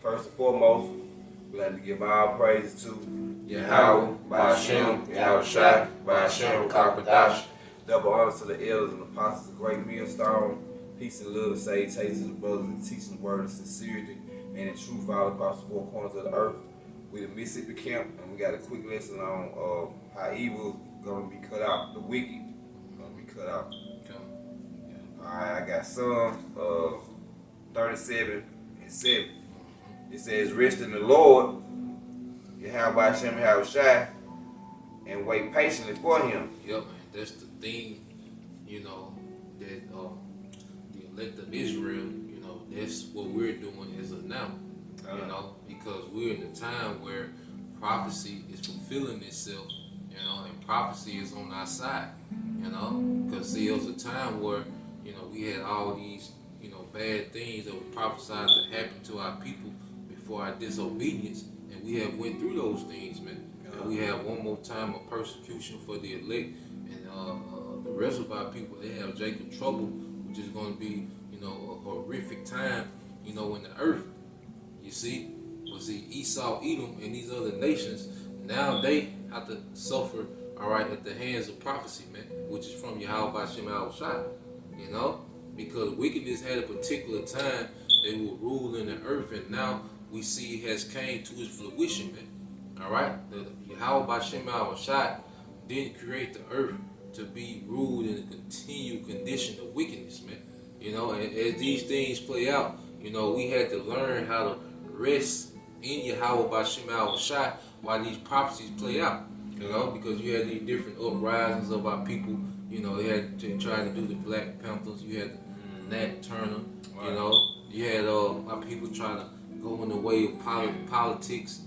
First and foremost, we like to give all praise to Yahweh, Ba'ashem, Yahushua, Ba'ashem, Kakadash. Double honor to the elders and apostles of Great Millstone. Peace and love to save taste to the brothers and teaching the word of sincerity and in truth all across the four corners of the earth. We the Mississippi camp, and we got a quick lesson on how evil is going to be cut out. The wicked going to be cut out. Alright, I got Psalms 37 and 7. It says, rest in the Lord, Yahweh Ba'ashem Yahushua, and wait patiently for him. Yep, that's the thing, that the elect of Israel, that's what we're doing as of now. Because we're in a time where prophecy is fulfilling itself, and prophecy is on our side, because see, there was a time where, we had all these, bad things that were prophesied to happen to our people before our disobedience, and we have went through those things, man. And we have one more time of persecution for the elect, and the rest of our people, they have Jacob trouble, which is going to be, a horrific time, in the earth. You see, but see, Esau, Edom, and these other nations, now they have to suffer, all right, at the hands of prophecy, man, which is from Yahweh Ba'ashem Yahushua, because wickedness had a particular time they will rule in the earth, and now we see it has came to its fruition, man. All right, the Yahweh Ba'ashem Yahushua didn't create the earth to be ruled in a continued condition of wickedness, man. And as these things play out, we had to learn how to rest in Yahweh Ba'ashem Yahushua while these prophecies play out, because you had these different uprisings of our people. They had to try to do the Black Panthers. You had Nat Turner. You had our people trying to go in the way of politics.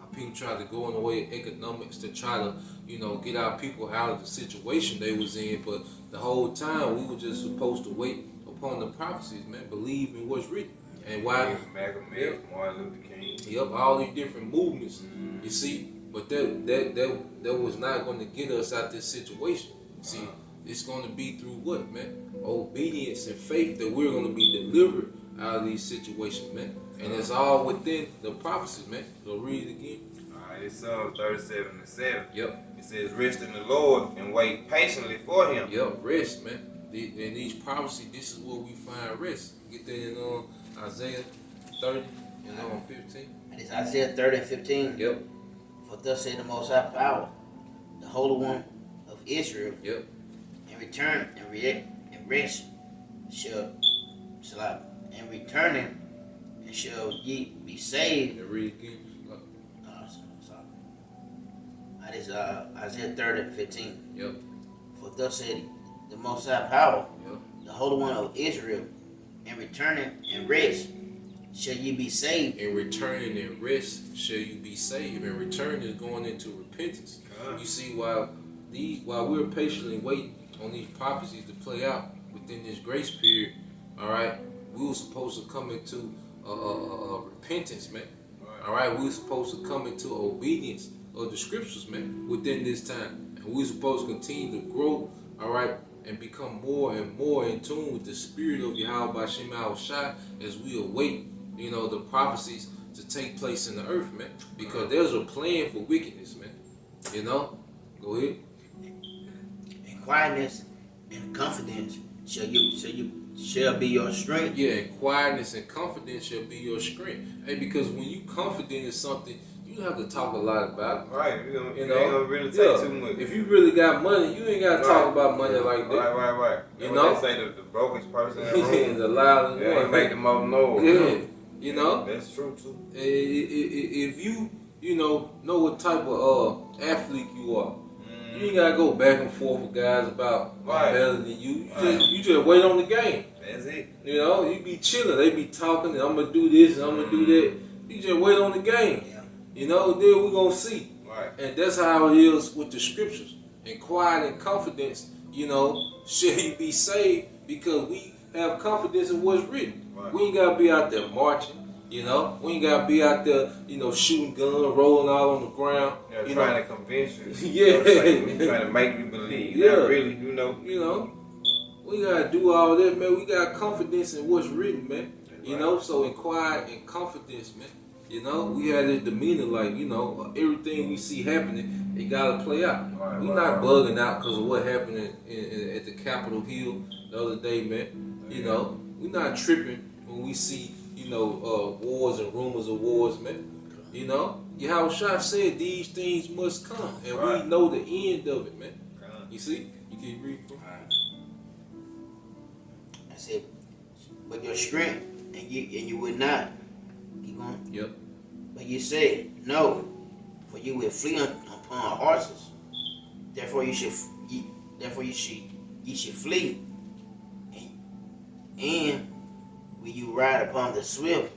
Our people tried to go in the way of economics to try to, get our people out of the situation they was in. But the whole time we were just supposed to wait upon the prophecies, man. Believe in what's written. And why? Martin Luther King. Yep, all these different movements. You see, but that was not going to get us out this situation. See, it's going to be through what, man? Obedience and faith that we're going to be delivered out of these situations, man. And it's all within the prophecies, man. So read it again. Alright, it's Psalms 37 and 7. Yep. It says, rest in the Lord and wait patiently for him. Yep, rest, man. In these prophecies, this is where we find rest. Get that in Isaiah 30 and 15. And it's Isaiah 30 and 15. Yep. For thus said the Most High Power, the Holy One of Israel. Yep. In return and rest shall in returning and shall ye be saved. And read again. That is Isaiah 30 and 15. Yep. For thus said the Most High Power, Yep. the Holy One of Israel, in returning and rest shall ye be saved. In returning and rest shall you be saved. And return is going into repentance. You see, while we're patiently waiting on these prophecies to play out within this grace period, all right, we were supposed to come into repentance, man. All right, we were supposed to come into obedience of the scriptures, man, within this time. And we were supposed to continue to grow, all right, and become more and more in tune with the spirit of Yahweh Ba'ashem Yahushua as we await, the prophecies to take place in the earth, man. Because there's a plan for wickedness, man. Go ahead. And quietness and confidence shall be your strength. Yeah, and quietness and confidence shall be your strength. Hey, because when you confident in something, you don't have to talk a lot about it. Right, you ain't gonna really take too much. If you really got money, you ain't gotta talk about money like that. Right. You know, they say the brokest person in the room, the loudest one, make the most noise. Yeah, that's true too. If you know what type of athlete you are, you ain't gotta go back and forth with guys about I'm better than you. You just wait on the game. That's it. You be chilling. They be talking, and I'm gonna do this and I'm gonna do that. You just wait on the game. Then we're gonna see. Right. And that's how it is with the scriptures. And quiet and confidence, shall you be saved, because we have confidence in what's written. Right. We ain't gotta be out there marching. We ain't gotta be out there, shooting guns, rolling out on the ground. Trying to convince you. Trying to make you believe. Yeah. Not really, we gotta do all that, man. We got confidence in what's written, man. You know, so in quiet and confidence, man. You know, we had this demeanor like, you know, everything we see happening, it gotta play out. We're not bugging out because of what happened at the Capitol Hill the other day, man. You know, we're not tripping when we see, you know, wars and rumors of wars, man. You know, Yahushua said these things must come, and we know the end of it, man. You see? You can read. I said, but your strength, and you would not. Keep going. Yep. But you said, no, for you will flee upon horses. Therefore you should flee. And will you ride upon the swift?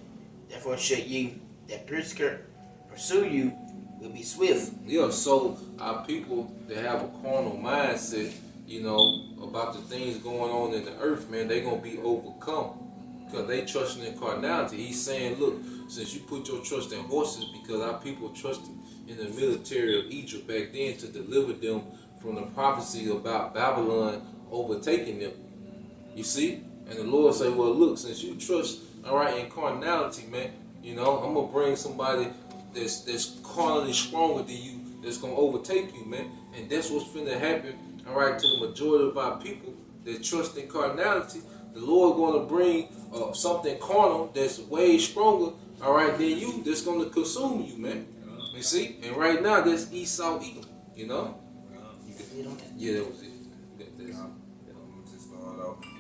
Therefore should you that pursue you will be swift. Yeah, so our people that have a carnal mindset, you know, about the things going on in the earth, man, they gonna be overcome. Because they trusting in carnality. He's saying, look, since you put your trust in horses, because our people trusted in the military of Egypt back then to deliver them from the prophecy about Babylon overtaking them. You see? And the Lord say, well, look, since you trust, all right, in carnality, man, you know, I'm going to bring somebody that's carnally stronger than you, that's going to overtake you, man. And that's what's finna happen, all right, to the majority of our people that trust in carnality. The Lord going to bring something carnal that's way stronger, all right, than you, that's going to consume you, man. You see? And right now, that's Esau Edom, you know? Yeah, that was it.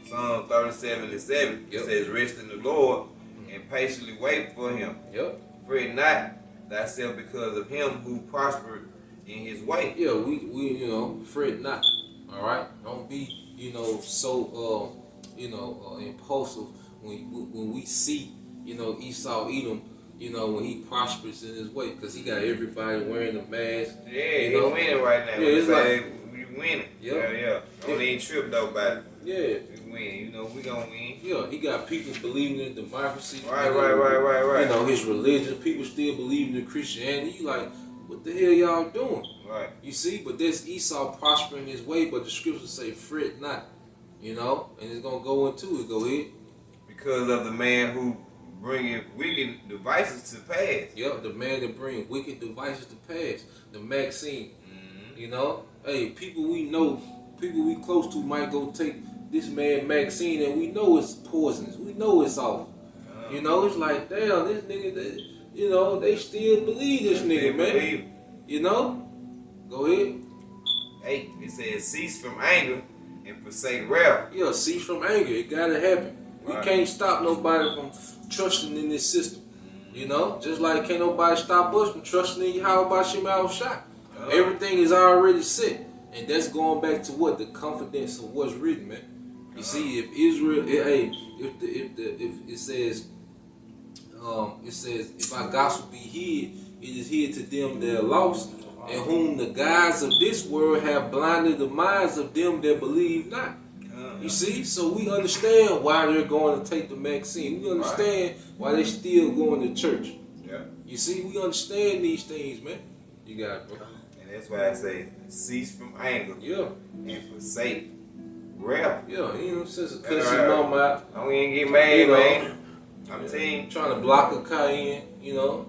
Psalm 37:7, it says, rest in the Lord and patiently wait for him. Yep. Fret not thyself because of him who prospered in his way. Yeah, we you know, fret not. All right? Don't be, you know, so impulsive when we see, you know, Esau Edom, you know, when he prospers in his way, because he got everybody wearing a mask. Yeah, you know? he's winning right now. Yeah, it's like we winning. Yep. Yeah. Don't even trip though about it. Yeah. We win. You know, we gonna win. Yeah, he got people believing in democracy. Right. You know, his religion, people still believing in Christianity. You like, what the hell y'all doing? Right. You see, but there's Esau prospering his way, but the scriptures say, fret not. You know, and it's gonna go into it. Go ahead. Because of the man who bringeth wicked devices to pass. Yep, the man that bring wicked devices to pass. The Maxine. You know, hey, people we know, people we close to might go take this man Maxine, and we know it's poisonous. We know it's off. You know, it's like, damn, this nigga, you know, they still believe this nigga, man. You know? Go ahead. 8, it says, cease from anger and forsake wrath. Yeah, cease from anger. It gotta happen. We can't stop nobody from trusting in this system. You know? Just like can't nobody stop us from trusting in Yahweh Shah. Everything is already set. And that's going back to what? The confidence of what's written, man. You see, if Israel, if it says, if our gospel be hid, it is hid to them that are lost, and whom the guides of this world have blinded the minds of them that believe not. You see, so we understand why they're going to take the vaccine. We understand why they're still going to church. Yeah. You see, we understand these things, man. You got it, bro. And that's why I say, cease from anger. Yeah. And forsake wrath. Yeah, you know, since it cuts your mom out. Don't even get mad, man. I'm telling you. Trying to block a Cayenne, you know.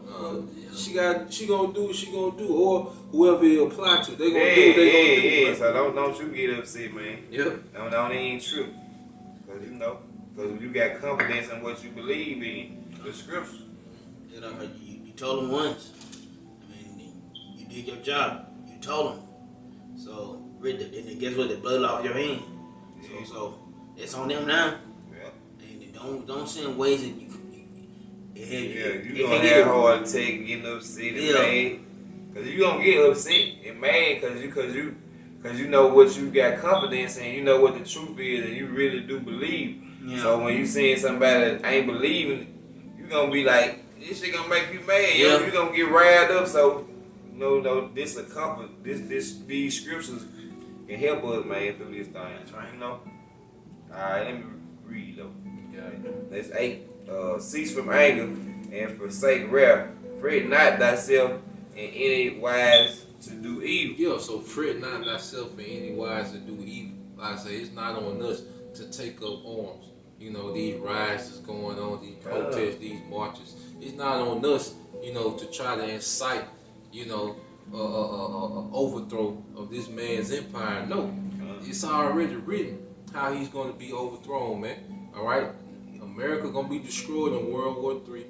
She gonna do what she gonna do, or whoever it apply to. They gonna do what they gonna do. Yeah. So don't you get upset, man. Yep. Don't even trip. Because you know, because you got confidence in what you believe in, the scriptures. You know, you told them once. I mean, you did your job. You told them. So, and guess what? The blood off your hand. So it's on them now. Yeah. And don't send ways that you gonna have a heart attack, getting upset and mad. Cause you gonna get upset and mad cause you know what you got confidence in, you know what the truth is, and you really do believe. Yeah. So when you seeing somebody that ain't believing, you gonna be like, this shit gonna make you mad. Yeah. You gonna get riled up. So no, this a comfort. These scriptures can help us, man, through this thing. That's right. You know. All right, let me read though. Yeah. That's 8. Cease from anger and forsake wrath. Fret not thyself in any wise to do evil. Yeah, so fret not thyself in any wise to do evil. Like I say, it's not on us to take up arms. these riots is going on, these protests, these marches. It's not on us, to try to incite, overthrow of this man's empire. No, it's already written how he's going to be overthrown, man. All right, America gonna be destroyed in World War III.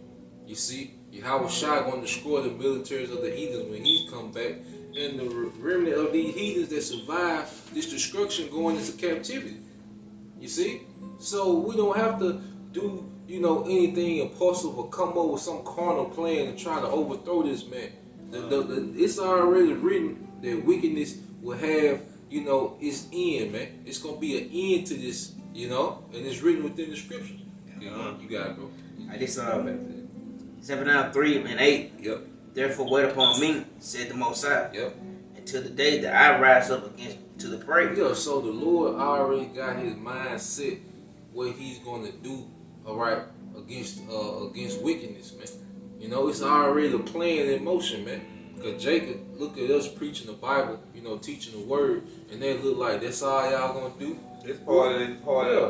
You see, Yahweh Shai gonna destroy the militaries of the heathens when he's come back, and the remnant of these heathens that survive this destruction going into captivity. You see, so we don't have to do anything impulsive or come up with some carnal plan to try to overthrow this man. It's already written that wickedness will have its end, man. It's gonna be an end to this, and it's written within the scriptures. You got it, bro. I just 7:3 and 8. Yep. Therefore wait upon me, said the Most High. Yep. Until the day that I rise up against to the prey. Yeah, so the Lord already got his mind set what he's gonna do, all right, against wickedness, man. It's already a plan in motion, man. Cause Jacob, look at us preaching the Bible, teaching the word, and they look like that's all y'all gonna do. It's part of the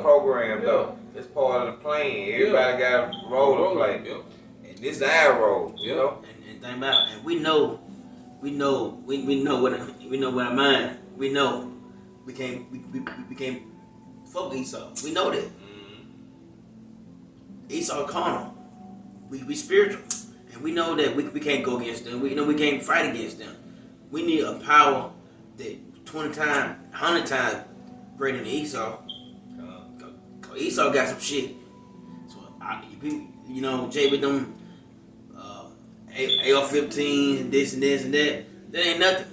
program, though. It's part of the plan. Everybody got a role to play. Yep. And this is our role, you know. And think about it. And we know what our mind. We know we can't fuck Esau. We know that. Esau carnal. We spiritual. And we know that we can't go against them. We know we can't fight against them. We need a power that 20 times, 100 times greater than Esau. Cause Esau got some shit. So Jay with them AR-15, this and this and that ain't nothing.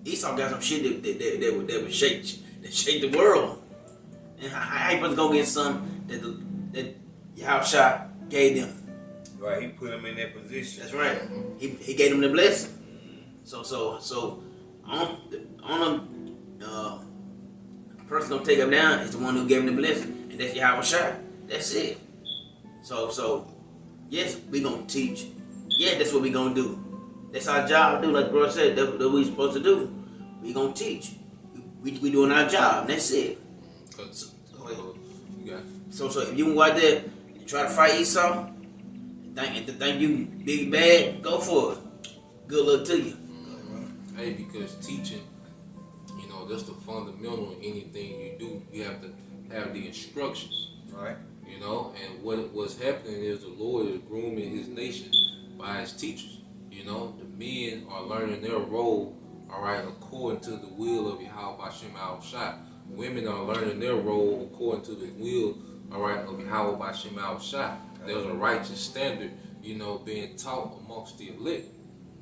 Esau got some shit that would shake the world. And how you supposed to go get something that Yahushua gave them? Right, he put them in that position. That's right. He gave them the blessing. So on the person gonna take him down is the one who gave him the blessing, and that's Yahushua. That's it. So yes, we gonna teach. Yeah, that's what we gonna do. That's our job to do, like bro said, that's what we supposed to do. We gonna teach. We doing our job, and that's it. So if you go out there and try to fight Esau, think you big bad, go for it. Good luck to you. Hey, because teaching, that's the fundamental in anything you do. You have to have the instructions. Right. And what's happening is the Lord is grooming his nation by his teachers. The men are learning their role, all right, according to the will of Yahweh Bashem Al Shai. Women are learning their role according to the will, all right, of Yahweh Bashem Al Shai. There's a righteous standard, being taught amongst the elect.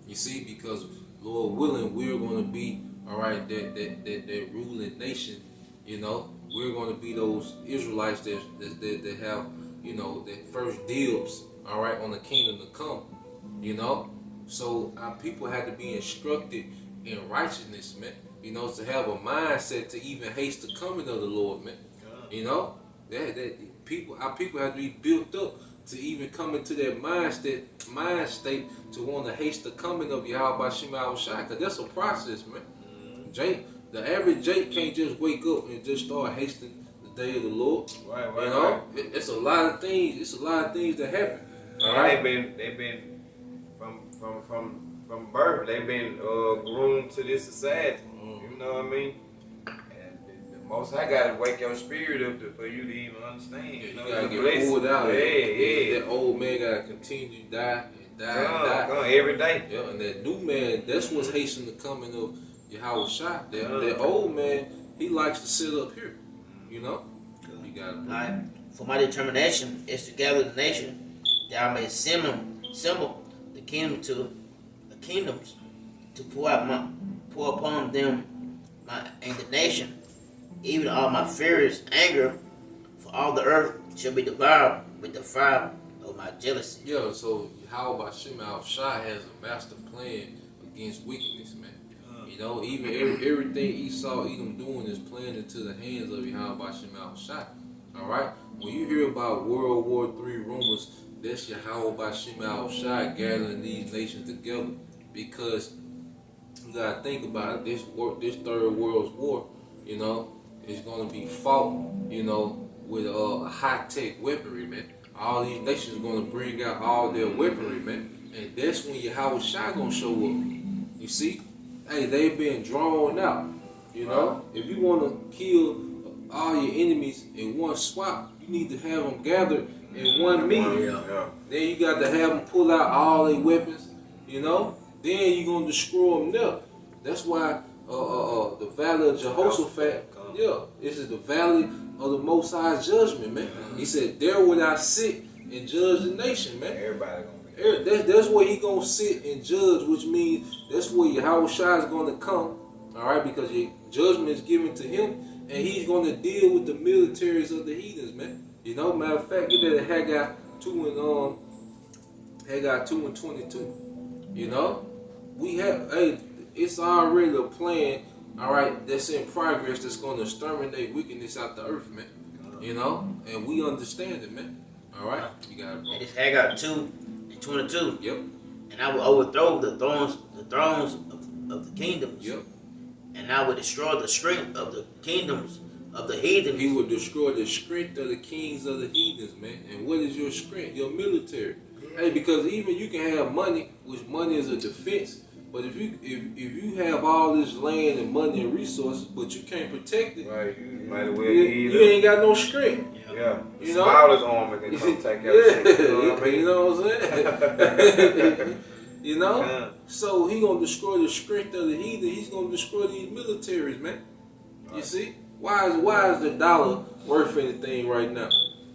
You see, because Lord willing, we're going to be, all right, that ruling nation. We're going to be those Israelites that have, that first dibs, all right, on the kingdom to come. So our people had to be instructed in righteousness, man. To have a mindset to even haste the coming of the Lord, man. Our people have to be built up to even come into that mind state to want to haste the coming of Yahweh Shema Shai, because that's a process, man. The average Jake can't just wake up and just start hasting the day of the Lord. Right. It's a lot of things. It's a lot of things that happen. All right. They've been from birth. They've been groomed to this society. You know what I mean? And the Most High got to wake your spirit up for you to even understand. You gotta get pulled out. That old man gotta continue to die and die. Come every day. Yeah, and that new man, that's what's hastening the coming of Yahweh Shai. That old man, he likes to sit up here. You gotta. For my determination is to gather the nation, that I may assemble the kingdoms to pour upon them my indignation, even all my furious anger, for all the earth shall be devoured with the fire of my jealousy. Yeah, so Yahweh Bashem Al Shai has a master plan against wickedness, man. Even everything Esau Edom doing is playing into the hands of Yahweh Bashem Al Shai. All right, when you hear about World War III rumors, that's Yahweh Bashem Al Shai gathering these nations together, because you gotta think about it. This third world's war, is gonna be fought, with high-tech weaponry, man. All these nations are going to bring out all their weaponry, man. And that's when Yahweh Shai going to show up. You see? Hey, they've been drawn out. You know? If you want to kill all your enemies in one swap, you need to have them gathered in one meeting. Then you got to have them pull out all their weapons, you know? Then you're going to destroy them there. That's why the valley of Jehoshaphat, this is the valley of the Most High's judgment, man. He said, there would I sit and judge the nation, man. Everybody gonna be. That's where he going to sit and judge, which means that's where Yahweh Shai is going to come, all right, because your judgment is given to him, and he's going to deal with the militaries of the heathens, man. You know, matter of fact, get that Haggai 2 and 22. You know, we have it's already a plan, all right, that's in progress that's going to exterminate wickedness out the earth, man. You know, and we understand it, man. All right, you got it, bro. And it's Haggai 2 and 22. Yep. And I will overthrow the thrones of the kingdoms. Yep. And I will destroy the strength of the kingdoms of the heathens. He will destroy the strength of the kings of the heathens, man. And what is your strength? Your military. Hey, because even you can have money, which money is a defense, but if you have all this land and money and resources, but you can't protect it, Right, you might as well you ain't got no strength. Yeah, You know? smallest army can come take care of shit. You know what I mean? You know what I'm saying? You know? Yeah. So he gonna destroy the strength of the heathen. He's gonna destroy these militaries, man. You see? Why is the dollar worth anything right now?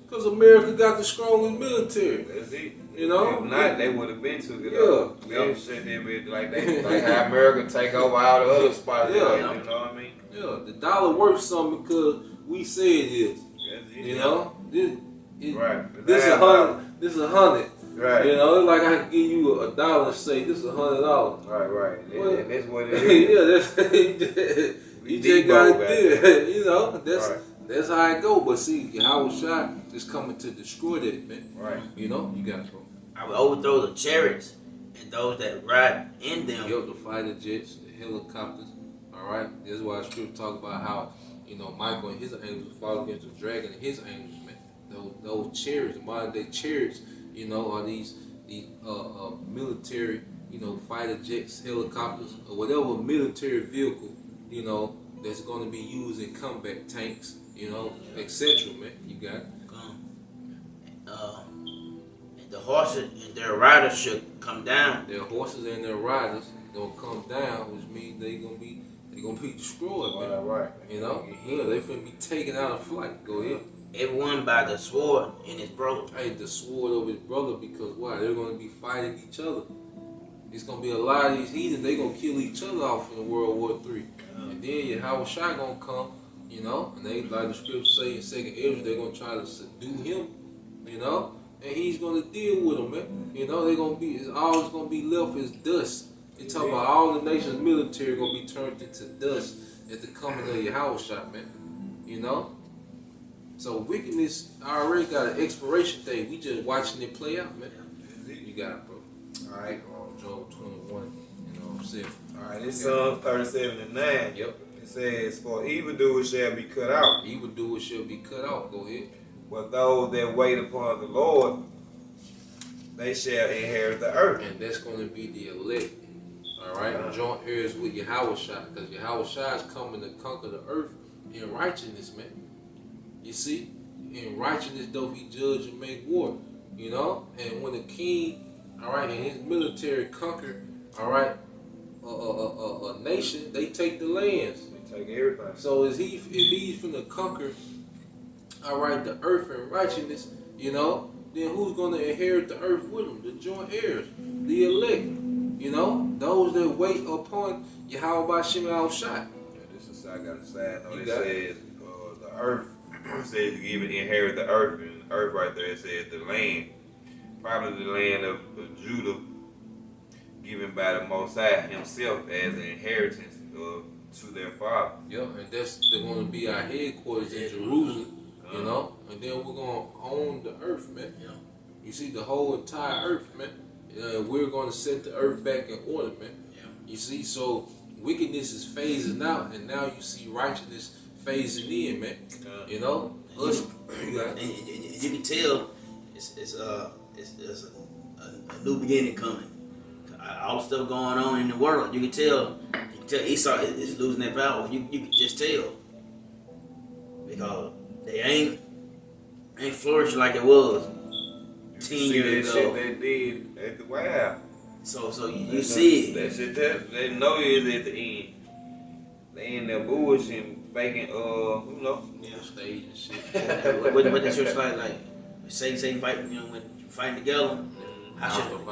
Because America got the strongest military. That's it. You know? If not, they would have been took it Yeah. up. We don't shut them in like how America take over all the other spots. Yeah. You know what I mean? Yeah, the dollar worth something because we say it is. That's it. You know? Right. This is $100. Right. You know, like I can give you $1 and say this is $100. Right. Well, And that's what it is. Yeah, that's you just gotta do it. You know, that's how it go. But see, Yahweh Shai is coming to destroy that, man. Right. You know, you got it, bro. I will overthrow the chariots and those that ride in them. Yo, the fighter jets, the helicopters. All right, this is why the scripture talk about how Michael and his angels fought against the dragon and his angels, man. Those chariots, the modern day chariots, are these military, fighter jets, helicopters, or whatever military vehicle, that's going to be used in combat tanks, etc. Man, you got it. And the horses and their riders should come down. Their horses and their riders gonna come down, which means they gonna be destroyed, man. Right. Yeah, they finna be taken out of flight. Go ahead. Everyone by the sword in his brother. Hey, the sword of his brother, because why? They're gonna be fighting each other. It's gonna be a lot of these heathens. They gonna kill each other off in World War III. And then Yahweh Shai gonna come, and they, like the scripture say in 2nd Ezra, they're gonna try to subdue him, and he's gonna deal with them, man. They're gonna be, all that's gonna be left is dust. They talk about all the nation's military gonna be turned into dust at the coming of Yahweh Shai, man. So wickedness already got an expiration date. We just watching it play out, man. You got it, bro. All right. Job 21, I'm saying. All right, this Psalm 37 and 9. Yep. It says, "For evildoers shall be cut out, Evildoers shall be cut off." Go ahead. but those that wait upon the Lord, they shall inherit the earth." And that's going to be the elect. All right? Joint heirs with Yahweh Shai, because Yahweh Shai is coming to conquer the earth in righteousness, man. You see? In righteousness doth he judge and make war. And when the king, all right, and his military conquer, all right, a nation, they take the lands. They take everything. So if he's finna conquer, all right, the earth in righteousness, then who's gonna inherit the earth with him? The joint heirs, the elect. Those that wait upon Yahweh B'Shem Al Shai. Yeah, this is I got to say. I know You it got says the earth. It says you even inherit the earth, and the earth right there. It says the land, probably the land of Judah, given by the Most High Himself as an inheritance to their father. Yeah, and they're going to be our headquarters in Jerusalem, and then we're going to own the earth, man. Yeah. You see, the whole entire earth, man. We're going to set the earth back in order, man. Yeah. You see, so wickedness is phasing out, and now you see righteousness phasing in, man. Us, and you can tell it's a new beginning coming. All the stuff going on in the world, you can tell Esau is losing their power. You can just tell because they ain't flourishing like it was 10 years ago. Shit they did at the White House. So you see it. That shit they know is at the end. They in there bullshitting, faking, Yeah. stage and shit. What that church like say fight, when you fighting together, how should and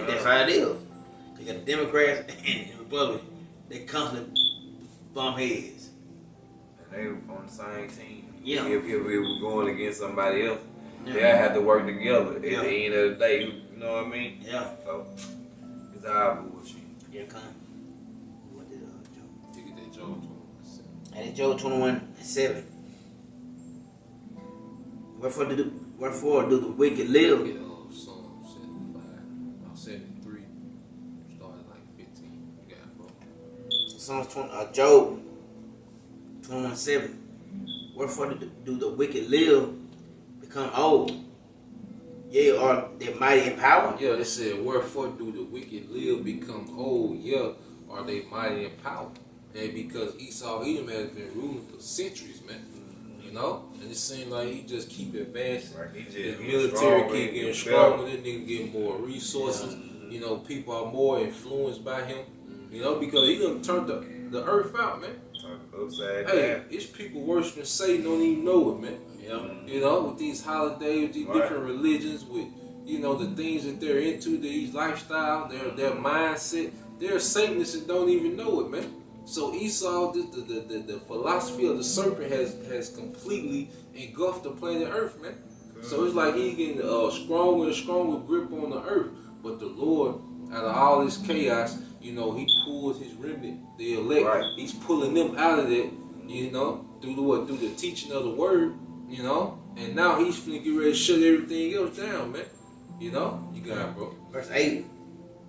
that's how it is. You got the Democrats and the Republicans, they constantly bump heads. And they were on the same team. Yeah. If we were going against somebody else, Yeah. they have to work together at Yeah. the end of the day. You know what I mean? Yeah. So it's all bullshit. Here it come. What did Joe? You get that Job 21. And it's Job 21:7. Wherefore do the wicked live? Get Psalm 75, 73, started like 15. You got it, bro. Psalms Job 21:7. Wherefore do the wicked live, become old? Yea, are they mighty in power? Yeah, it said, wherefore do the wicked live, become old? Yeah, are they mighty in power? And because Esau Edom has been ruling for centuries, man. You know? And it seems like he just keep advancing. Like he just His getting military stronger keep and getting better. stronger. This nigga getting more resources. You know, people are more influenced by him. You know, because he done turned the earth out, man. Upside Hey, down. it's people worshiping Satan, don't even know it, man. Yeah. You know, with these holidays, with these different religions, with, you know, the things that they're into, these lifestyle, their mindset, they're Satanists and don't even know it, man. So Esau, the philosophy of the serpent has completely engulfed the planet Earth, man. So it's like he's getting stronger and stronger grip on the earth. But the Lord, out of all this chaos, you know, he pulls his remnant, the elect. Right. He's pulling them out of that, you know, through the teaching of the word, you know. And now he's finna get ready to shut everything else down, man. You know, you got it, bro. Verse 8.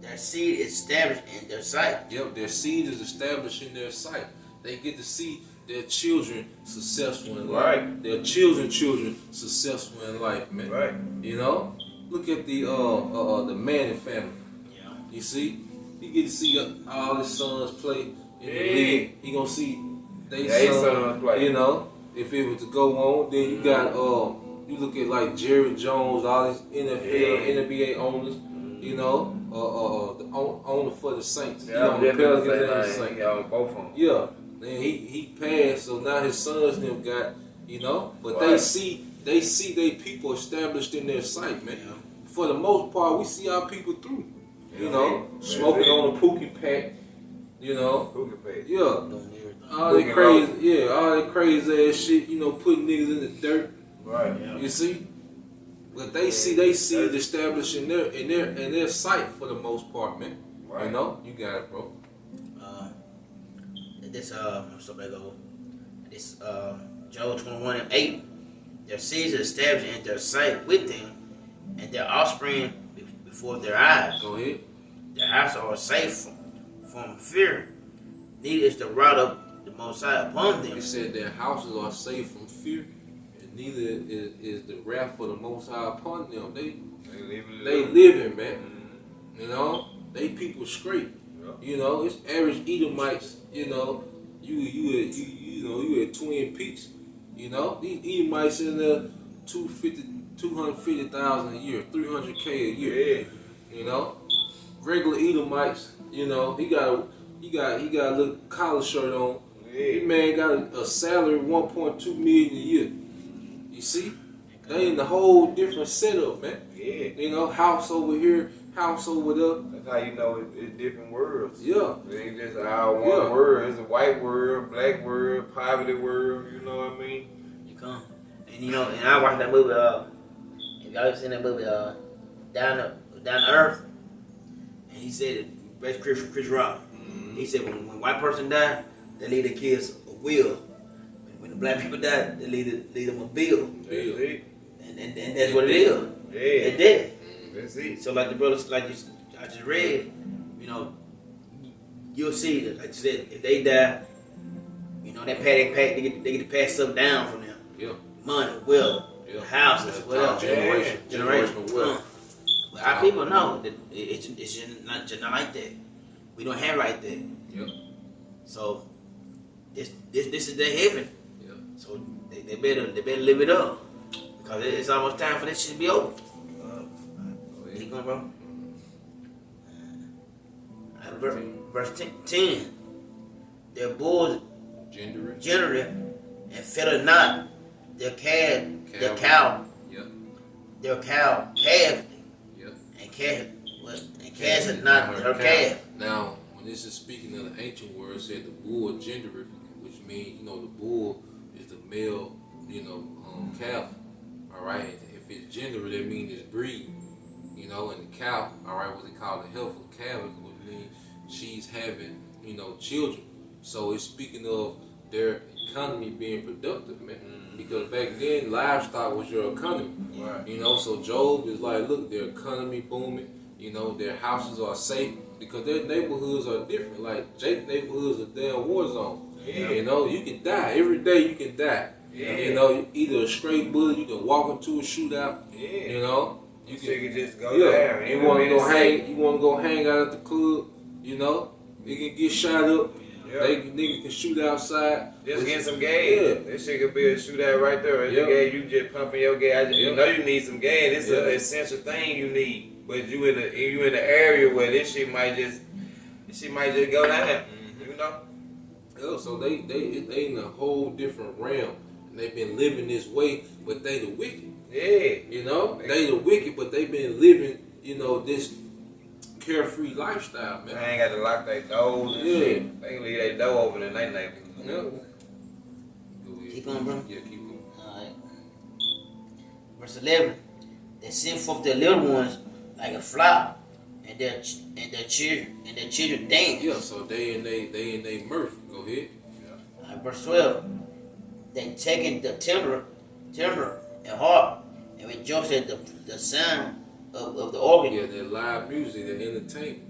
Their seed is established in their sight. Yep, their seed is established in their sight. They get to see their children successful in life. Right. Their children successful in life, man. Right. You know, look at the Manning family. Yeah. You see, he get to see all his sons play in the league. He gonna see they sons play. You know, if it was to go on, then you got you look at like Jerry Jones, all these NFL, NBA owners. You know, the owner for the Saints. Yeah, on the Pelicans and the Saints. Saints. Yeah, on both of them. Yeah, then he passed, so now his sons them got, you know, but Right. they see they people established in their sight, man. Yeah. For the most part, we see our people through. You Yeah, know, man. smoking on a Pookie pack. You know, Who can pay? yeah, Doing everything. all that crazy, all that crazy ass shit. You know, putting niggas in the dirt. Right. Yeah. You see. But they see it established in their sight for the most part, man. Right. You know, you got it, bro. So back over. This Job 21:8. Their seeds are established in their sight with them, and their offspring before their eyes. Go ahead. Their house are safe from fear. Neither is the rod of the Most High upon them. It said their houses are safe from fear, and neither is the wrath of the Most High upon them. They living, man. You know, they people straight. You know, it's average Edomites. You know, you at Twin Peaks. You know, these Edomites in there 250,000 a year, 300K a year. Yeah. You know, regular Edomites. You know, he got a little collar shirt on. Yeah. This man got a salary of 1.2 million a year. You see, they in the whole different setup, man. Yeah. You know, house over here, house over there. That's how you know it's different worlds. Yeah. It ain't just all one word. It's a white word, black word, poverty word. You know what I mean? You come. And you know, and I watched that movie, if y'all ever seen that movie, Down to Earth, and he said, best Chris Rock, he said when white person die, they leave their kids a will. When the black people die, they leave them a bill. That's it. And that's what it is. Yeah. They're dead. That's it. So like the brothers, I just read, you know, you'll see that, like you said, if they die, you know, they get to pass stuff down from them. money, wealth, houses, whatever. Generational wealth. But our people know that it's just not like that. We don't have like that. Yep. So this is their heaven. Yep. So they better live it up because it's almost time for that shit to be over. Keep going, bro. Verse 10. Their bulls generate and fettle not their cow, Yep. their cow calf, Yep. and cast not her calf. Now, when this is speaking of the ancient word, it said the bull gendereth, which means, the bull is the male, calf. All right. If it's gender, that means it's breed. And the cow, all right, what they call the healthful calf, would mean she's having, children. So it's speaking of their economy being productive, man. Because back then, livestock was your economy. Right. So Job is like, look, their economy booming. Their houses are safe because their neighborhoods are different. Like Jake's neighborhoods are damn war zone. Yeah. You can die every day. You can die. Yeah. Either a straight bullet, you can walk into a shootout. Yeah. You can just go down. You want to go hang? You want to go hang out at the club? You can get shot up. Nigga can shoot outside. Just get some gas. This shit could be a shootout right there. You just pumping your gas. You know you need some gas. It's an essential thing you need. But you in the area where this shit might just go down. So they in a whole different realm, and they've been living this way, but they the wicked. Yeah. They the wicked, but they've been living, this carefree lifestyle, man. They ain't got to lock their doors and shit. They can leave their door open in their neighborhood. Keep on, bro. Yeah, keep going. Alright. Verse 11. They send forth their little ones like a flock, and their children dance. Yeah, so they in they mirth. Go ahead. Verse 12. They taking the timbre and harp and rejoice at the sound of the organ. Yeah, their live music, their entertainment.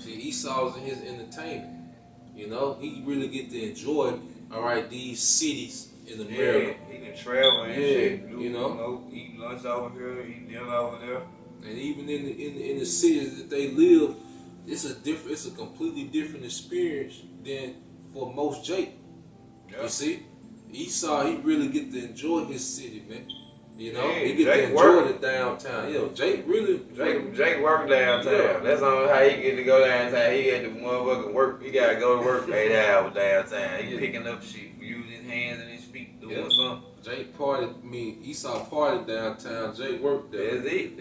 See, Esau's in his entertainment. He really get to enjoy, these cities in America. Yeah, he can travel and shit. Eat lunch over here, eat dinner over there. And even in the cities that they live, it's a completely different experience than for most Jake. Yeah. You see, Esau, he really get to enjoy his city, man. He get Jake to enjoy the downtown. Jake work downtown. Yeah. That's on how he get to go downtown. He had to motherfucking work. He gotta go to work 8 hours downtown. He picking up shit, using his hands and his feet, doing something. Esau partied downtown. Jake worked there. That's it.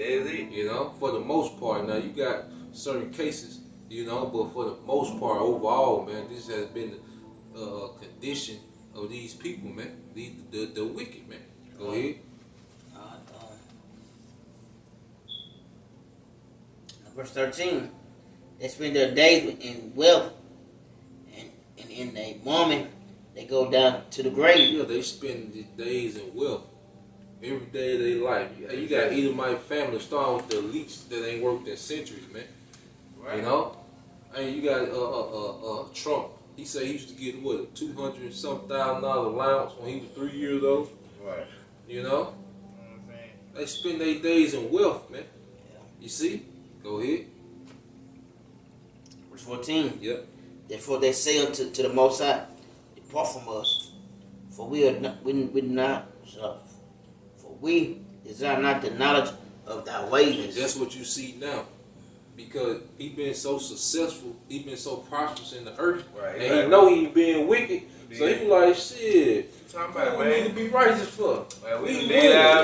For the most part. Now you got certain cases, but for the most part, overall, man, this has been the condition of these people, man. The wicked, man. Go ahead. Verse 13. They spend their days in wealth, and in a moment they go down to the grave. Yeah, they spend the days in wealth every day of their life. You got Edomite family starting with the elites that ain't worked in centuries, man. Right. And you got Trump. He said he used to get what, $200,000 allowance when he was 3 years old. Right. They spend their days in wealth, man. You see? Go ahead. Verse 14. Yep. Therefore they say unto the Most High, depart from us, for we desire not the knowledge of thy ways. And that's what you see now. Because he been so successful, he been so prosperous in the earth, right, and he know he being wicked, so he like, shit, what we need to be righteous for? We did our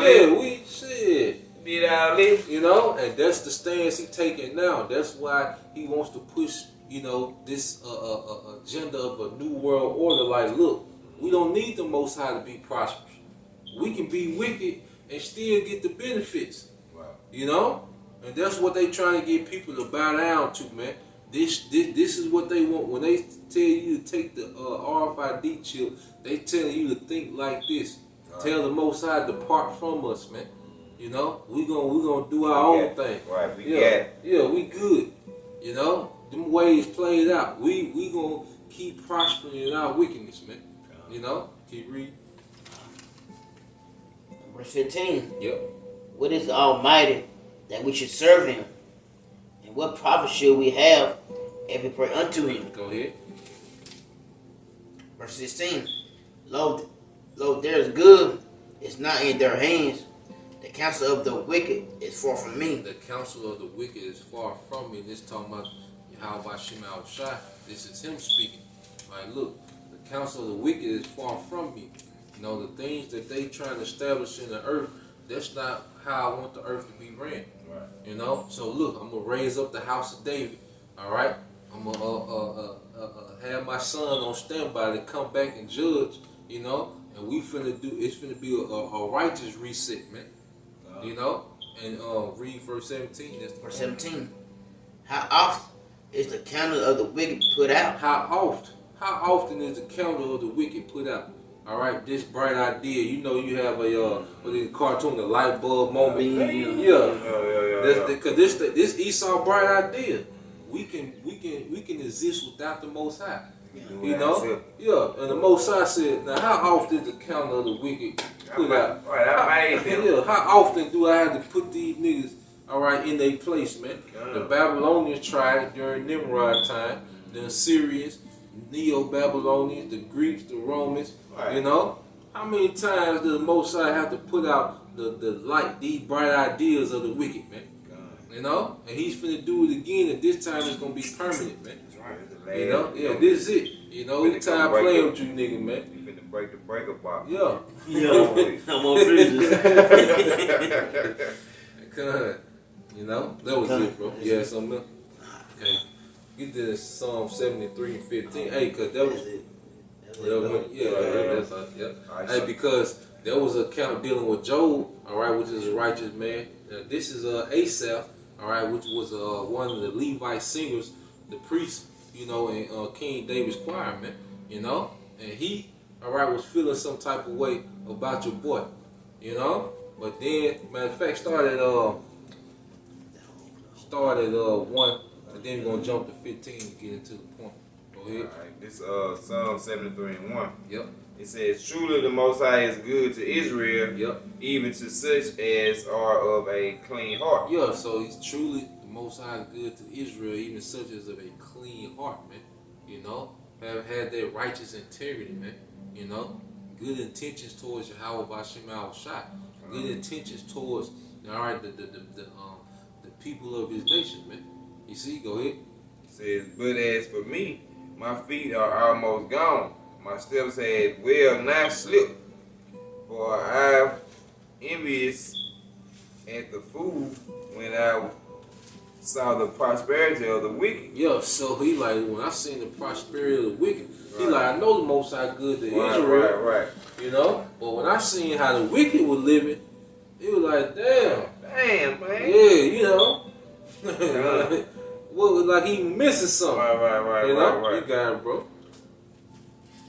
and that's the stance he taking now. That's why he wants to push, this agenda of a new world order. Like, look, we don't need the Most High to be prosperous. We can be wicked and still get the benefits. Wow. And that's what they trying to get people to bow down to, man. This is what they want. When they tell you to take the RFID chip, they telling you to think like this. Right. Tell the Most High to depart from us, man. We gonna do our own thing. Right, we good. Them ways played out. We gonna keep prospering in our wickedness, man. Keep reading. Verse 15. Yep. What is the Almighty that we should serve him? And what profit should we have if we pray unto him? Go ahead. Verse 16. Lo, there is good, it's not in their hands. The counsel of the wicked is far from me. The counsel of the wicked is far from me. This talking about Yahweh Shema Shai. This is him speaking. Like, look, the counsel of the wicked is far from me. You know, the things that they trying to establish in the earth, that's not how I want the earth to be ran. Right. You know? So look, I'm gonna raise up the house of David. Alright? I'm gonna have my son on standby to come back and judge, you know, and it's finna be a righteous reset, man. You know? And read verse 17. That's verse 17. How often is the candle of the wicked put out? How often is the candle of the wicked put out? All right, this bright idea. You know, you have a cartoon, the light bulb moment. Yeah. Because this Esau bright idea, we can exist without the Most High. You know, yeah. And the Most High said, now how often is the candle of the wicked put out? How often do I have to put these niggas, all right, in their place, man? The Babylonians tried it during Nimrod time. The Assyrians, Neo-Babylonians, the Greeks, the Romans. You know, how many times does the Most High have to put out the light, these bright ideas of the wicked, man? You know, and he's finna do it again, and this time it's gonna be permanent, man. You know, yeah, this is it. You know, we tired playing with you, nigga, man. You finna break the breaker box. Yeah. I'm on freezes. You know, that was it, bro. You had something else? Okay. Get to Psalm 73 and 15. Hey, cause that was it. Hey, because there was an account dealing with Job, all right, which is a righteous man. Now, this is Asaph, all right, which was one of the Levite singers, the priest, you know, in King David's choir, man, you know, and he, all right, was feeling some type of way about your boy, you know, but then, matter of fact, started 1, and then we're gonna jump to 15 to get into the point. Go ahead. All right, this Psalm 73 and 1. Yep. It says, truly the Most High is good to Israel, even to such as are of a clean heart. Yeah, so he's truly the Most High is good to Israel, even such as of a clean heart, man. You know, have had that righteous integrity, man. You know, good intentions towards Yahweh Bashim Al-Shai. Good intentions towards, all right, the people of his nation, man. You see, go ahead. It says, but as for me, my feet are almost gone. My steps had well nigh slipped. For I envious at the fool when I saw the prosperity of the wicked. Yeah, so he like, when I seen the prosperity of the wicked, he like, I know the Most High good to Israel. Right. You know? But when I seen how the wicked were living, it was like, damn, man. Yeah, you know. Well, like he missing something. Right. You know? You got it, bro.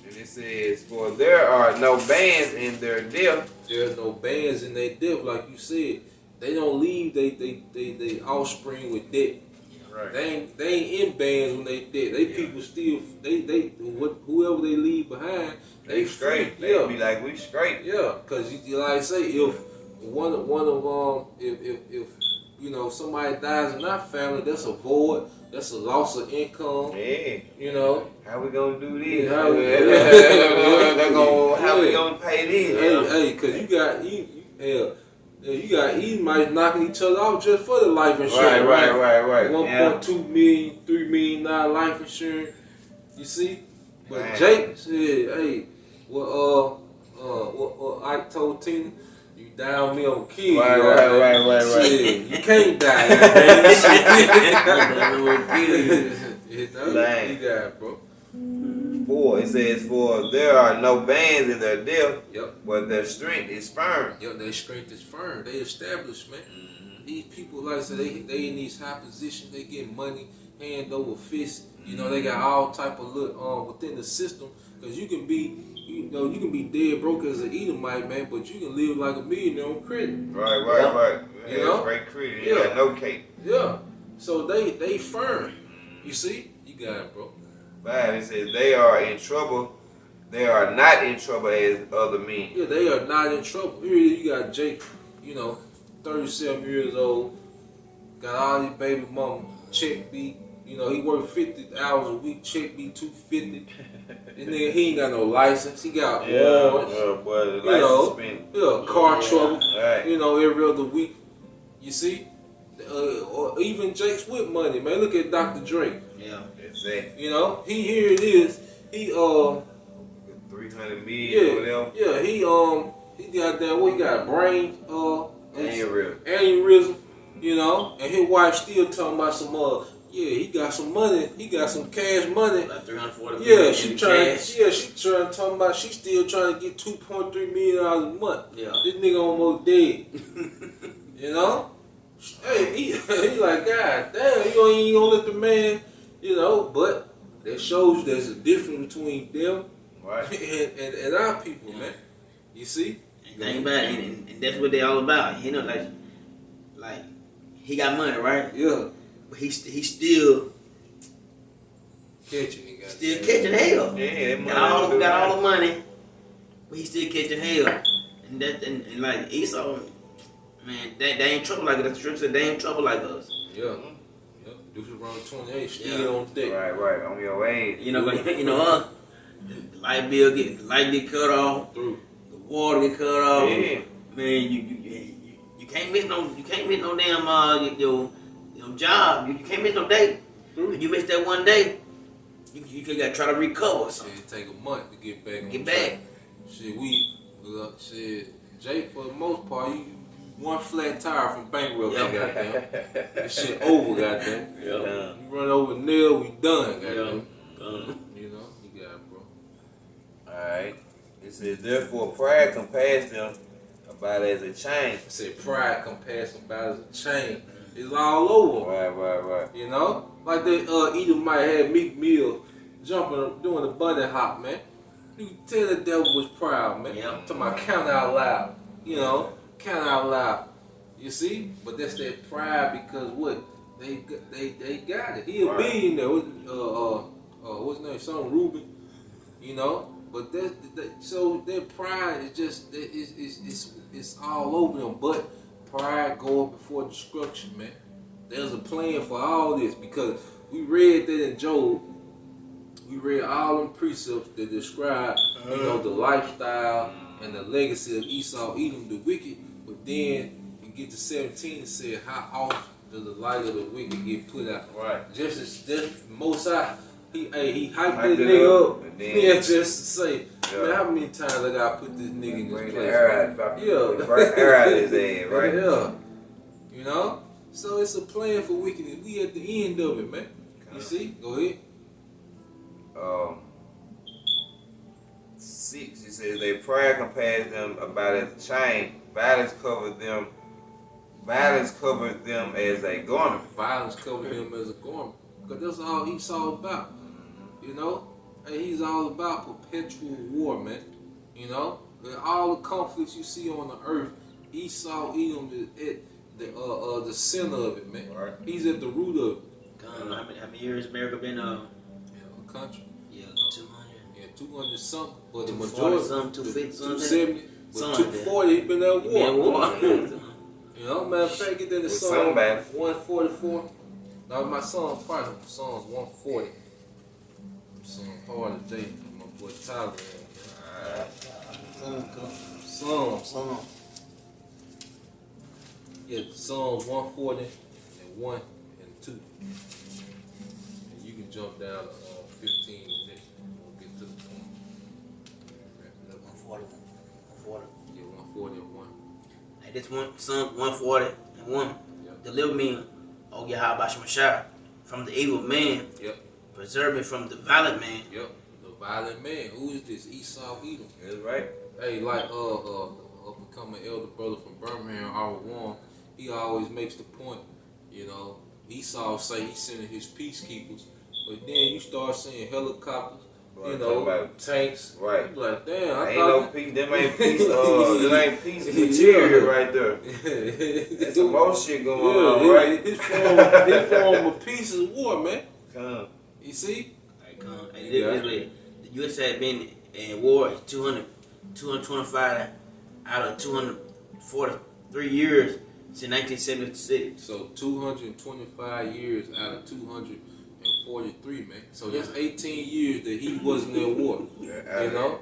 And it says, for there are no bands in their death. There are no bands in their death, like you said. They don't leave they offspring with debt. Right. They ain't in bands when they dead. They people still whoever they leave behind, they straight. They be like, we straight. Yeah, cause you like I say, if one of if you know somebody dies in our family, that's a void. That's a loss of income. Yeah. You know. How we gonna do this? How we gonna pay this? Hey, cause you might knocking each other off just for the life insurance. Right. 1.2 million, 3 million life insurance. You see? But Jake said, hey, what I told Tina, you down me on kids. Right. You can't die. You got it, bro. 4, it says, for there are no bands in their death, Yep. but their strength is firm. Yo, their strength is firm. They established, man. These people, like I said, they in these high positions. They get money hand over fist. You know, they got all type of look within the system. Cause you can be dead broke as an Edomite, man, but you can live like a millionaire on credit. Right. You know? Great credit. You got no cake. Yeah. So they firm. You see? You got it, bro. 5, it says, they are in trouble. they are not in trouble as other men. Yeah, they are not in trouble. Here you got Jake, 37 years old, got all these baby mama, check beat. He worked 50 hours a week, check beat $250. This nigga, he ain't got no license. He got warrants. Boy, the car trouble. Right. Every other week. You see? Or even Jake's with money, man. Look at Dr. Dre. Yeah. That's it. Here it is. He 300 million or whatever. Yeah, he got that. What he got? Brain Aneurysm. And his wife still talking about some he got some money. He got some cash money. Like 340 Yeah, she trying talking about she still trying to get $2.3 million a month. Yeah. This nigga almost dead. Hey, he like, God damn, you ain't gonna let the man, but that shows you there's a difference between them and our people, man. You see? And that's what they all about. Like he got money, right? Yeah. But he still catching hell. Yeah, got all the money, but he still catching hell. And like Esau, man, they ain't trouble like us. The scripture said they ain't trouble like us. Yeah. Deuce around 28, still on deck. Right, on your way. The light bill get cut off. Through. The water get cut off. Yeah. Man, you can't miss no damn your job. You can't miss no day. If you miss that one day, you got to try to recover. Something. It take a month to get back. Jake, for the most part, you one flat tire from bankrupt. Goddamn. This shit over, goddamn. Yeah. You run over nail, we done, goddamn. You got it, bro. Alright. It says, therefore, pride compares them about as a chain. It said, pride compares them about as a chain. It's all over. Right. Like they Edom might have Meek Mill jumping, doing the bunny hop, man. You can tell the devil was proud, man. Yeah. I'm talking about count out loud. Count out loud. You see? But that's that pride because what? They got it. He a billionaire. What's his name? Son Ruben. But so their pride is just it's all over them. But pride goes before destruction, man. There's a plan for all this because we read that in Job. We read all them precepts that describe, the lifestyle and the legacy of Esau, Edom, the wicked. But then we get to 17 and say, how often does the light of the wicked get put out? Right. Just as Most High, he hyped that nigga up. Yeah, just to say, man, how many times I gotta put this nigga in this place? Burn air out his head, right? Yeah. So it's a plan for wickedness. We at the end of it, man. You see? Go ahead. 6, it says, their pride compares them about as a chain. Violence covered them as a garment. Violence covered him as a garment. Because that's all Esau about. And he's all about perpetual war, man. With all the conflicts you see on the earth, Esau, Edom is at the center of it, man. Right. He's at the root of it. How many years America been a country? Yeah, 200. Yeah, 200 something. But the 240 majority, something, 250 something. 270. But 240, he been at war. Matter of fact, get that in Psalm 144. Now my son's probably Psalms 140. Some hard today. My boy Tyler. Psalms. Yeah, Psalms 140 and 1 and 2. And you can jump down to 15 next. We'll get to the point. 140. Yeah, 140 and 1. Hey, this one, Psalm 140 and 1. Yep. Deliver me, O Yahweh Shemashah, from the evil man. Yep. Preserve me from the violent man. Yep. The violent man. Who is this? Esau Edom. That's right. Hey, like becoming elder brother from Birmingham, our one, he always makes the point, Esau say he's sending his peacekeepers, but then you start seeing helicopters, tanks. Right. You like, damn, ain't no peace. Them ain't peace. That ain't peace material right there. There's some more shit going on, right? His form of peace is war, man. Come. You see? The U.S. had been And war is 225 out of 243 years since 1976. So 225 years out of 243, man. So that's 18 years that he wasn't in war. You know?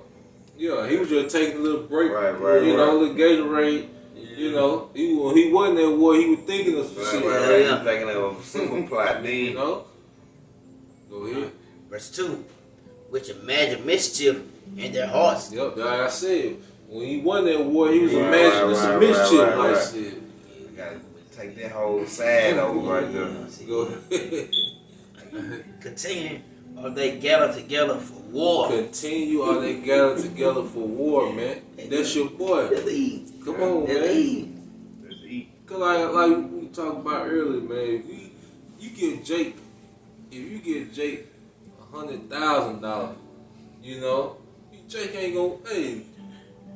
Yeah, he was just taking a little break. You know, little Gatorade. You know, he wasn't in war. He was thinking of some shit. He was thinking of a super plot. Then you know. Go ahead. Verse 2, which imagine mischief in their hearts. Yep, like I said, when he wasn't in war, he was imagining some mischief like shit. You gotta take that whole side over right there. Go ahead. Continue, or they gather together for war. Continue, or they gather together for war, man. That's your boy. Come on, man. Let's eat. Cause like we talked about earlier, man. If you get Jake, if you get Jake $100,000, you know, Jake ain't gonna. Hey,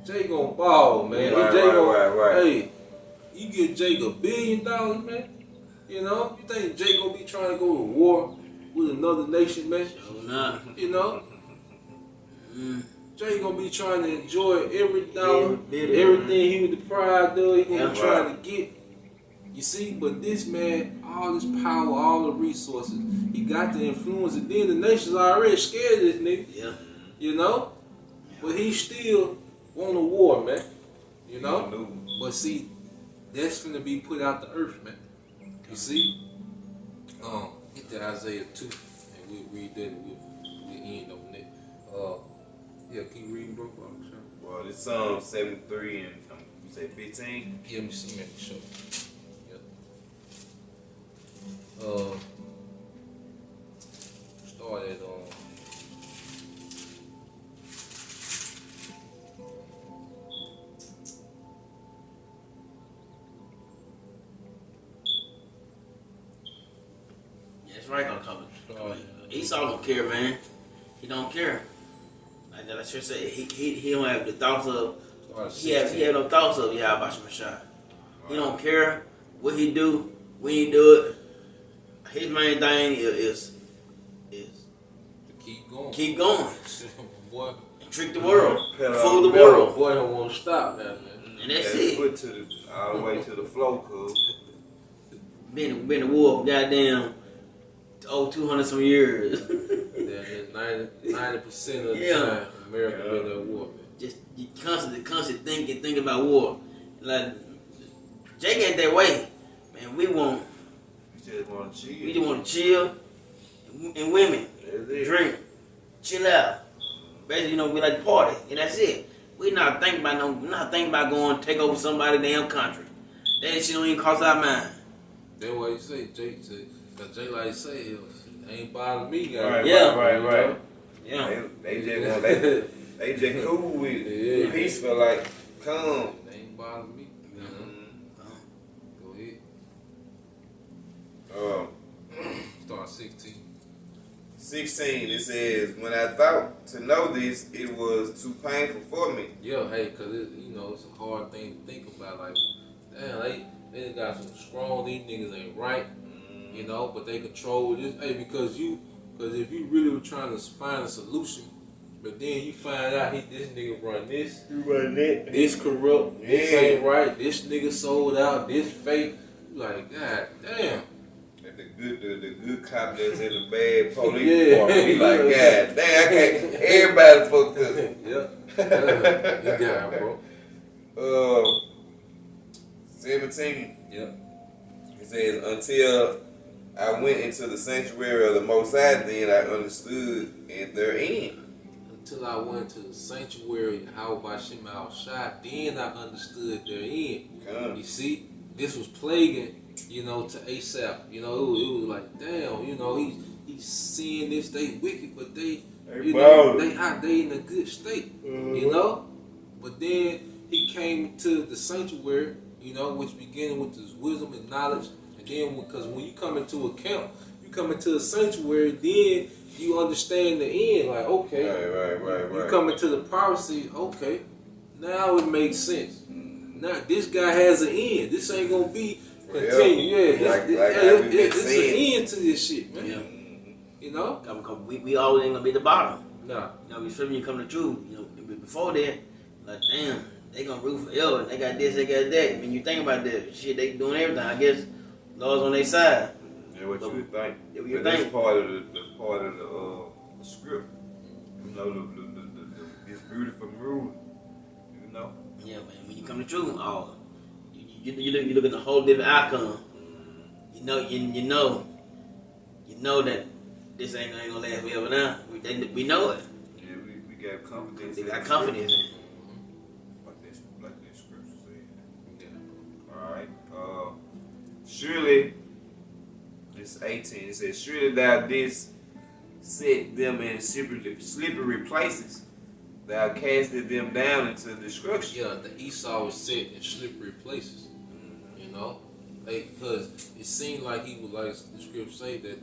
Jake gonna ball, man. Right. Hey, you get Jake $1 billion, man. You know, you think Jake gonna be trying to go to war with another nation, man? Sure not. You know, Jake gonna be trying to enjoy every dollar, everything he was deprived of. He gonna be trying to get. You see, but this man, all this power, all the resources, he got the influence, and then the nation's already scared of this nigga. Yeah. You know, but he still want a war, man. You know, but see, that's finna be put out the earth, man. You see, get to Isaiah 2, and we'll read that, and we'll end on that. Yeah, keep reading, bro. Well, this Psalm 73 and you say 15. Yeah, let me see, man. Show. Start at That's right, gonna come. Esau don't care, man. He don't care. Like I should say, he don't have the thoughts of. He have no thoughts of Yahweh Shemashah. He don't care what he do, when he do it. His main thing is to keep going. Keep going. Boy, and trick the world. Fool the world. Boy don't want to stop now, man. And that's it. Put all the way to the flow, cuz. Been the war for goddamn 200 some years. Yeah, 90% of the time, America been at war, man. Just you constantly thinking about war. Like Jake ain't that way, man. We just want to chill and women, drink, chill out. Basically, you know, we like to party, and that's it. We not thinking about going to take over somebody's damn country. That shit don't even cross our mind. That's why you say, Jake like you say, it ain't bothering me, guys. Right. Yeah. They just cool with it. Yeah. Peaceful, like, calm. They ain't bothering me. Go ahead. Start 16. 16, it says, when I thought to know this, it was too painful for me. Yeah, hey, because it's a hard thing to think about. Like, damn, they got some strong, these niggas ain't right, you know, but they control this. Hey, because if you really were trying to find a solution, but then you find out this nigga run this, this corrupt, this ain't right, this nigga sold out, this fake, like, god damn. The good cop that's in the bad police department. He like, god damn, I can't. Everybody fucked up. You got it, bro. 17. Yep. It says, until I went into the sanctuary of the Most High, then I understood at their end. Until I went to the sanctuary of Yahweh Shai, then I understood their end. You see, this was plaguing, you know, to ASAP. You know, it was like, damn, you know, he's seeing this, they wicked, but they in a good state, you know. But then he came to the sanctuary, you know, which began with his wisdom and knowledge, and then because when you come into a camp, you come into a sanctuary, then you understand the end. Like, okay, right. You come into the prophecy, okay, now it makes sense. Now this guy has an end. This ain't gonna be continue. It's an end to this shit, man. Yeah. You know, because we always ain't gonna be the bottom. Nah. You know, when you come to truth, you know, before that, like damn, they gonna rule forever. They got this, they got that. When you think about that, shit, they doing everything. I guess Lord's on their side. Yeah, what you would think. Yeah, what you That's think. part of the script. You know, this beautiful rule. You know. Yeah, man. When you come to truth, oh, you look at the whole different outcome. You know that this ain't gonna last forever now. We know it. Yeah, we got confidence. They got confidence in it. Like this scripture said. Yeah. All right. Surely, it's 18. It says, surely thou didst set them in slippery places. Thou casted them down into destruction. Yeah, the Esau was set in slippery places. You know, because it seemed like he would, like the scripture say, that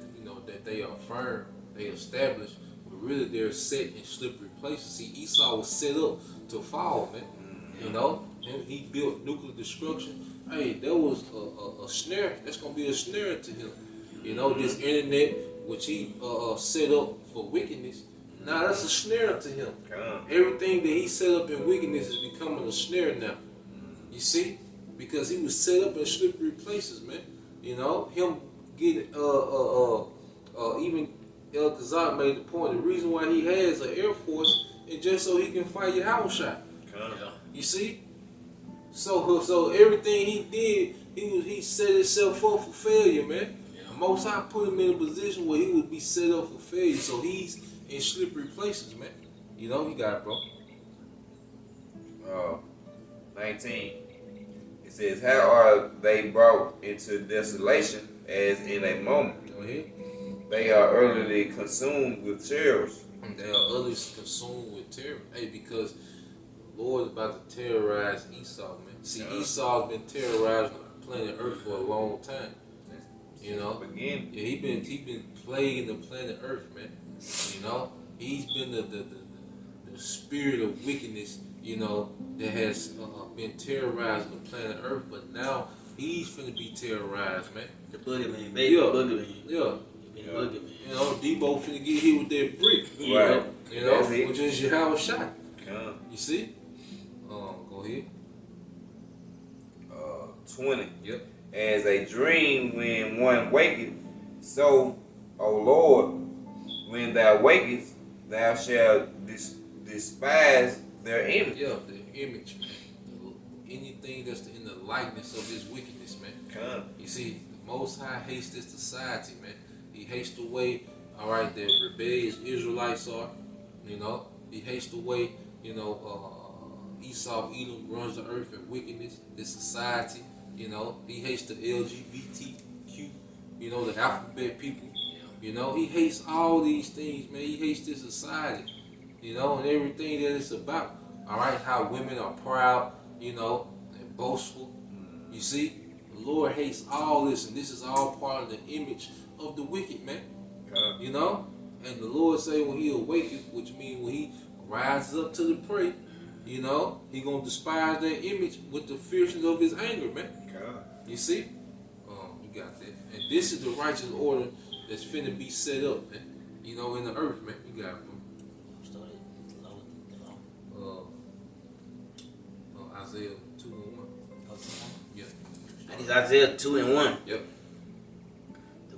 that they are firm, they established, but really they're set in slippery places. See, Esau was set up to fall, man. You know, and he built nuclear destruction. Hey, there was a snare. That's gonna be a snare to him. You know, this internet, which he set up for wickedness. Now that's a snare to him. Everything that he set up in wickedness is becoming a snare now. You see, because he was set up in slippery places, man. You know, him getting even El Kazak made the point. The reason why he has an air force is just so he can fight your house shot. You see, so everything he did, he set himself up for failure, man. Most High put him in a position where he would be set up for failure. So he's in slippery places, man. You know, you got it, bro. 19. It says, how are they brought into desolation as in a moment? Go ahead. They are early consumed with terrors. They are utterly consumed with terror. Hey, because the Lord is about to terrorize Esau, man. See, Esau's been terrorizing the planet Earth for a long time. You know, Again. Yeah, he been plaguing the planet Earth, man. You know, he's been the spirit of wickedness, you know, that has been terrorizing the planet Earth. But now he's finna be terrorized, man. The boogeyman, baby, boogeyman. Yeah. Boogeyman. You know, Debo finna get hit with that brick. Right. You know, which is your shot. You see? Go ahead. 20. Yep. As a dream when one waketh, so, O Lord, when thou wakest, thou shalt despise their image. Yeah, the image, man. Anything that's in the likeness of this wickedness, man. You see, the Most High hates this society, man. He hates the way, all right, that rebellious Israelites are. You know, he hates the way, Esau, Edom runs the earth in wickedness. This society, you know, he hates the LGBTQ, you know, the alphabet people. You know, he hates all these things, man. He hates this society, you know, and everything that it's about. All right, how women are proud, you know, and boastful. You see, the Lord hates all this, and this is all part of the image of the wicked, man. You know, and the Lord say when he awakens, which means when he rises up to the prey, you know, he gonna despise that image with the fierceness of his anger, man. You see, you got that, and this is the righteous order that's finna be set up, man. You know, in the earth, man. You got it, bro. Isaiah 2 and 1. Yeah. That is Isaiah 2 and 1. Yep. The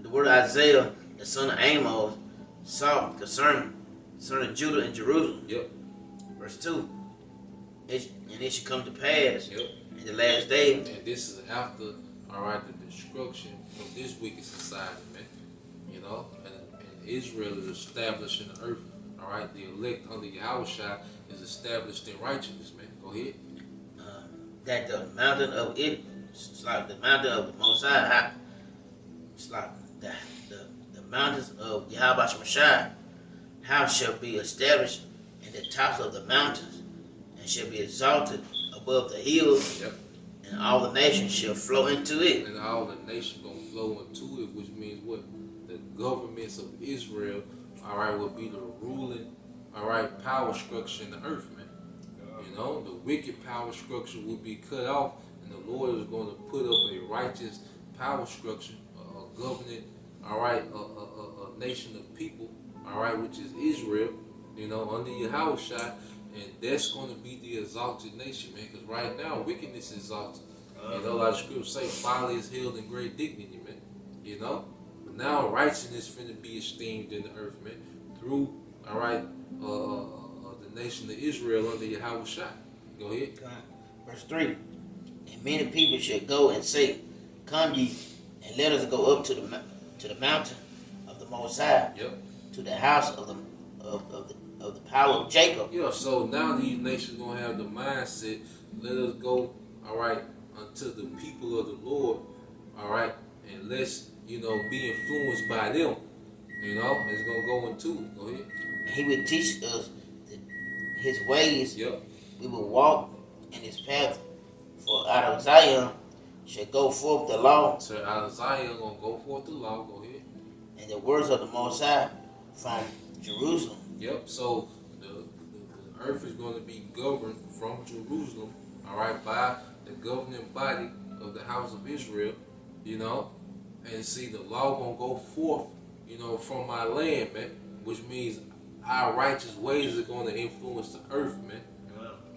word Isaiah, the son of Amos, saw concerning Judah and Jerusalem. Yep. Verse 2. And it should come to pass Yep. in the last day. And this is after, all right, the destruction of this wicked society, man. You know, and Israel is established in the earth. All right, the elect under Yahushua is established in righteousness, man. Go ahead. That the mountain of it, it's like the mountain of the Most High. It's like the mountains of Yahweh Shemashai. House shall be established in the tops of the mountains, and shall be exalted above the hills. Yep. And all the nations shall flow into it. And all the nations gonna flow into it, which means what? The governments of Israel, all right, will be the ruling, all right, power structure in the earth, man. You know, the wicked power structure will be cut off, and the Lord is going to put up a righteous power structure, a government, all right, a nation of people, all right, which is Israel, you know, under Yahushua, and that's going to be the exalted nation, man. Because right now, wickedness is exalted. You know, like the scriptures say, folly is held in great dignity, man. You know, but now righteousness finna be esteemed in the earth, man, through, all right, the nation of Israel under Yahushua. Go ahead. Verse 3. And many people should go and say, come ye, and let us go up to the mountain of the Most High, Yep. to the house of the power of Jacob. Yeah, so now these nations gonna have the mindset, let us go, all right, unto the people of the Lord, all right, and let's, you know, be influenced by them. You know, it's gonna go into it. Go ahead. And he would teach us his ways. Yep. We will walk in his path. For out of Zion shall go forth the law. So out of Zion gonna go forth the law. Go ahead. And the words of the Most High from Jerusalem. Yep. So the earth is going to be governed from Jerusalem, all right, by the governing body of the house of Israel, you know, and see the law gonna go forth, you know, from my land, man, which means our righteous ways are going to influence the earth, man.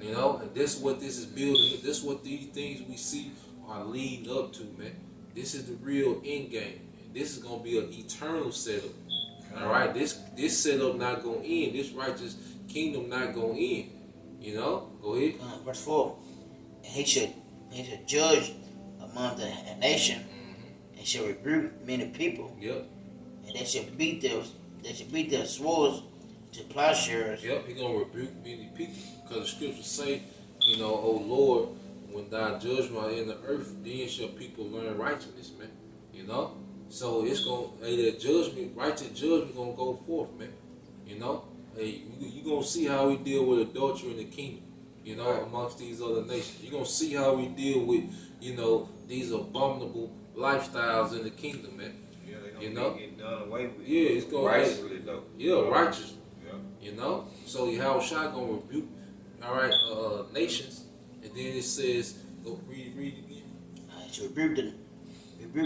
You know, and this is what this is building. This is what these things we see are leading up to, man. This is the real end game. And this is gonna be an eternal setup. All right, this setup not gonna end. This righteous kingdom not gonna end. You know, go ahead. Verse 4. And he should judge among the nation, and shall rebuke many people. Yep. And they should beat their swords to plowshares. Yep. He gonna rebuke many people because the scriptures say, you know, oh Lord, when thy judgment are in the earth, then shall people learn righteousness, man. You know. So it's gonna, hey, that judgment, righteous judgment, gonna go forth, man. You know, hey, you gonna see how we deal with adultery in the kingdom. You know, amongst these other nations, you gonna see how we deal with, you know, these abominable lifestyles in the kingdom, man. Yeah, they gonna you know, be getting done away with. Yeah, it's gonna righteously though. Yeah, righteous. Yeah. You know, so Yahushua gonna rebuke, all right, nations, and then it says, go read again. It should rebuke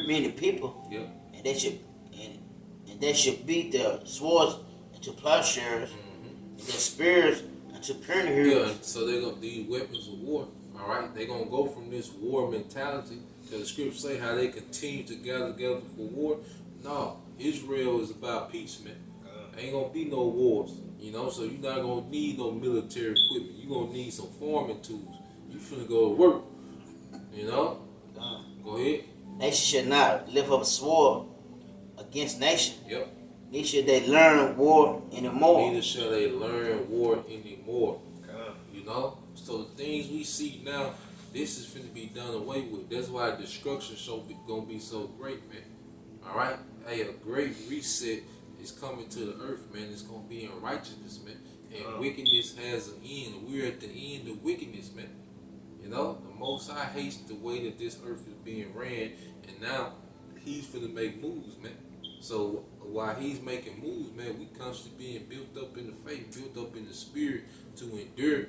many people. Yep. And they should beat their swords into plowshares, and their spears into pruning hooks. Yeah, so they're gonna these weapons of war. All right, they're gonna go from this war mentality, because the scriptures say how they continue to gather together for war. No, Israel is about peace, man. Ain't gonna be no wars, you know. So you're not gonna need no military equipment. You gonna need some farming tools. You finna go to work, you know. Go ahead. Nation should not lift up a sword against nation. Yep. Neither should they learn war anymore. Neither shall they learn war anymore. You know? So the things we see now, this is finna be done away with. That's why destruction gonna be so great, man. Alright? Hey, a great reset is coming to the earth, man. It's gonna be in righteousness, man. And wickedness has an end. We're at the end of wickedness, man. You know, the Most High hates the way that this earth is being ran, and now he's finna make moves, man. So while he's making moves, man, we constantly being built up in the faith, built up in the spirit to endure,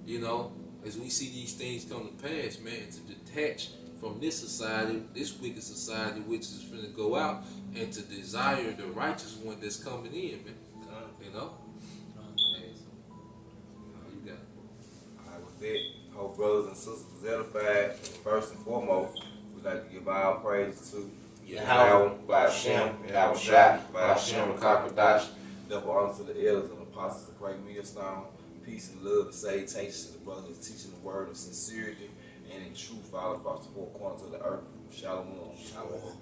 you know, as we see these things come to pass, man, to detach from this society, this wicked society, which is finna go out, and to desire the righteous one that's coming in, man. You know? Hey, so, you got it. All right, with that, hope brothers and sisters edified. First and foremost, we'd like to give our praise to Yahweh, Ba'Shem, Yahushua, Ba'Shem, Rakakadash. Double honor to the elders and apostles of Great Millstone. Peace and love and salutations to the brothers teaching the word in sincerity and in truth all across the four corners of the earth. Shalom. Shalom.